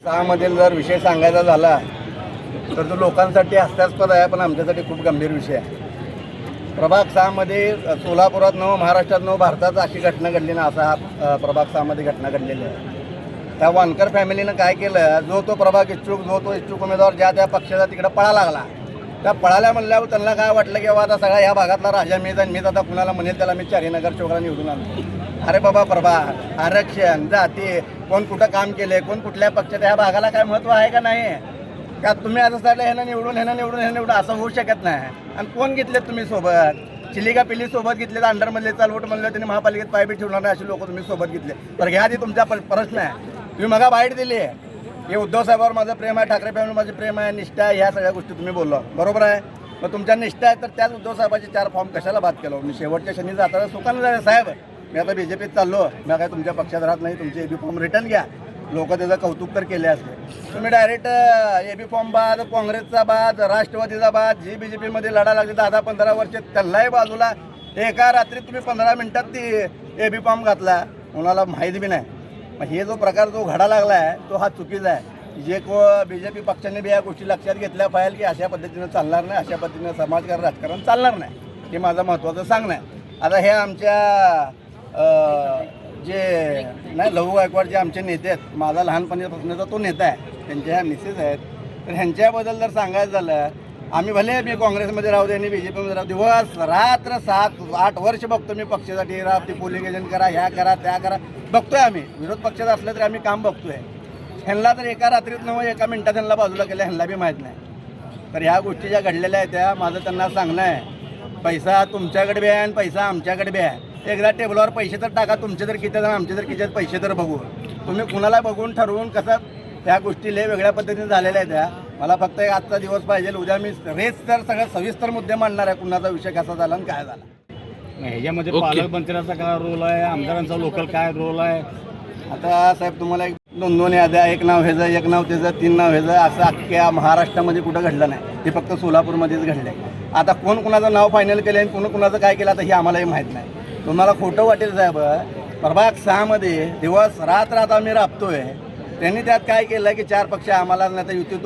मधील जर विषय सांगायचा झाला तर तो लोकांसाठी हास्यास्पद आहे, पण आमच्यासाठी खूप गंभीर विषय आहे. प्रभाग 6 मध्ये सोलापुरात नव महाराष्ट्रात नव भारतात अशी घटना घडली ना, असा हा प्रभाग 6 मध्ये घटना घडलेली आहे. त्या वानकर फॅमिलीनं काय केलं, जो तो इच्छुक उमेदवार ज्या त्या पक्षाचा तिकडे पळा लागला. त्या पळाल्या म्हणल्यावर त्यांना काय वाटलं की बाबा आता सगळा ह्या भागातला राजा मीच आणि मीच आता कुणाला म्हणेल त्याला मी चारीनगर चौकाला निवडून आणतो. अरे बाबा, प्रभाग आरक्षण जाती कोण कुठं काम केले, कोण कुठल्या पक्षात, ह्या भागाला काय महत्त्व आहे का नाही का? तुम्ही असं सांगितलं ह्यानं निवडून असं होऊ शकत नाही. आणि कोण घेतलेत तुम्ही सोबत? चिलिका पिल्ली सोबत घेतले, अंडरमधले चालवट म्हणलं त्यांनी महापालिकेत पायबी ठेवणार नाही असे लोक तुम्ही सोबत घेतले. तर घ्या आधी तुमचा प्रश्न आहे. तुम्ही मगा बाईट दिली हे उद्धव साहेबांवर माझं प्रेम आहे, ठाकरे फॅमिलीवर माझं प्रेम आहे, निष्ठा आहे, ह्या सगळ्या गोष्टी तुम्ही बोललो बरोबर आहे. मग तुमच्या निष्ठा आहे तर त्याच उद्धव साहेबांचे 4 फॉर्म कशाला बाद केलं? मी शेवटच्या शनी जाताना सुखानं जायचं साहेब, मी आता BJPत चाललो, मी काय तुमच्या पक्षात राहत नाही, तुमचे AB फॉर्म रिटर्न घ्या. लोक त्याचं कौतुक तर केले असते. तुम्ही डायरेक्ट AB फॉर्म बाद, काँग्रेसचा बाद, राष्ट्रवादीचा बाद, जी BJPमध्ये लढा लागली 10-15 वर्ष त्यांनाही बाजूला एका रात्रीत तुम्ही 15 मिनिटात ती AB फॉर्म घातला, कोणाला माहीत बी नाही. मग हे जो प्रकार जो घडा लागला आहे तो हा चुकीचा आहे. जे BJP पक्षाने बी या गोष्टी लक्षात घेतल्या पाहिजे की अशा पद्धतीनं चालणार नाही, अशा पद्धतीनं समाजकारण राजकारण चालणार नाही. हे माझं महत्त्वाचं सांगणं आहे. आता हे आमच्या जे नाही लहू गायकवाड जे आमचे नेते आहेत, माझा लहानपणीपासूनचा तो नेता आहे, त्यांच्या ह्या मिसेस आहेत. तर ह्यांच्याबद्दल जर सांगायचं झालं, आम्ही भले मी काँग्रेसमध्ये राहू दे आणि BJPमध्ये राहू, दिवस रात्र 7-8 वर्ष बघतो मी पक्षासाठी. रात्री पोलिंग एजंट करा, ह्या करा, त्या करा, बघतोय आम्ही. विरोध पक्षात असलं तरी आम्ही काम बघतोय. ह्यांना तर एका रात्रीत नव्हे एका मिनिटात ह्यांना बाजूला केलं, ह्यांना बी माहीत नाही. तर ह्या गोष्टी ज्या घडलेल्या आहेत त्या माझं त्यांना सांगणं आहे, पैसा तुमच्याकडे बी आहे आणि पैसा आमच्याकडे बी आहे. एकदा टेबलवर पैसे तर टाका, तुमचे तर किती आणि आमचे तर किती पैसे तर बघू. तुम्ही कुणाला बघून ठरवून कसं ह्या गोष्टी लय वेगळ्या पद्धतीने झालेल्या आहेत. त्या मला फक्त एक आजचा दिवस पाहिजे, उद्या मी रेस तर सगळं सविस्तर मुद्दे मांडणार आहे, कुणाचा विषय कसा झाला आणि काय झाला. ह्याच्यामध्ये पालकमंत्र्यांचा काय रोल आहे, आमदारांचा लोकल काय रोल आहे? आता साहेब तुम्हाला 2 याद्या, एक नाव ह्याचं, एक नाव त्याचं, 3 नाव ह्याचं, असं अख्ख्या महाराष्ट्रामध्ये कुठं घडलं नाही. ते फक्त सोलापूरमध्येच घडलं आहे. आता कोण कुणाचं नाव फायनल केलं आणि कोण कुणाचं काय केलं आता हे आम्हालाही माहीत नाही. तुम्हाला खोटं वाटेल साहेब, प्रभाग 6 मध्ये दिवस रात्र आता आम्ही राबतोय. त्यांनी त्यात काय केलं की 4 पक्ष आम्हाला नाही तर युती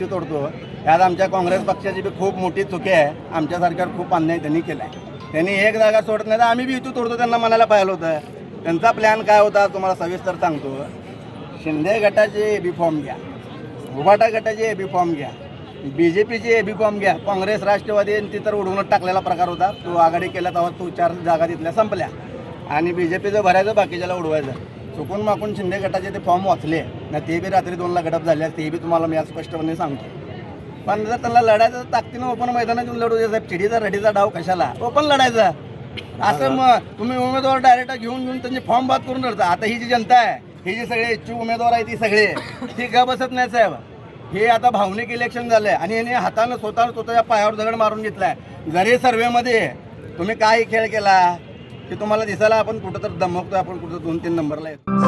तोडतो. यात आमच्या काँग्रेस पक्षाची बी खूप मोठी चुकी आहे. आमच्यासारख्यावर खूप अन्याय त्यांनी केला आहे. त्यांनी एक जागा सोडत नाही तर आम्ही बी युती तोडतो त्यांना म्हणायला पाहिलं होतं. त्यांचा प्लॅन काय होता तुम्हाला सविस्तर सांगतो. शिंदे गटाचे AB फॉर्म घ्या, उभाटा गटाचे AB फॉर्म घ्या, BJPचे AB फॉर्म घ्या, काँग्रेस राष्ट्रवादी ती तर उडवूनच टाकलेला प्रकार होता. तो आघाडी केला तेव्हा तो 4 जागा तिथल्या संपल्या आणि BJPचं भरायचं, बाकीच्याला उडवायचं. चुकून माकून शिंदे गटाचे ते फॉर्म वाचले ना, ते बी रात्री 2ला गडप झाले, ते बी तुम्हाला मी आज स्पष्टपणे सांगतो. पण जर त्यांना लढायचं ताकदीनं ओपन मैदानात येऊन लढू दे साहेब. चिडीचा रडीचा डाव कशाला, ओपन लढायचा. असं मग तुम्ही उमेदवार डायरेक्ट घेऊन त्यांचे फॉर्म बाद करून लढता. आता ही जी जनता आहे, ही जी सगळे इच्छुक उमेदवार आहे ती सगळे ती का बसत नाही साहेब. हे आता भावनिक इलेक्शन झालं आहे आणि याने हातानं स्वतःच्या पायावर दगड मारून घेतला आहे. जरी सर्वेमध्ये तुम्ही काही खेळ केला की तुम्हाला दिसायला आपण कुठं तर दमकतोय, आपण कुठं 2-3 नंबरला येतो.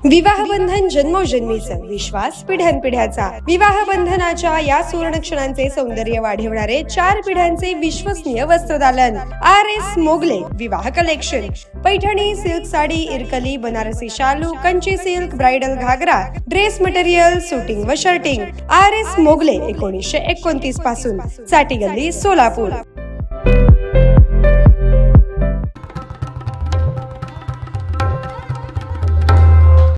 विवाह बंधन जन्मोजन्मीचा विश्वास पिढ्यानपिढ्याचा. विवाह बंधनाच्या या सुवर्ण क्षणांचे सौंदर्य वाढवणारे 4 पिढ्यांचे विश्वसनीय वस्त्रदालन RS मोगले विवाह कलेक्शन. पैठणी, सिल्क साडी, इरकली, बनारसी शालू, कंची सिल्क, ब्राइडल घागरा, ड्रेस मटेरियल, सुटिंग व शर्टिंग. RS मोगले 1929 पासून, चाटी गल्ली, सोलापूर.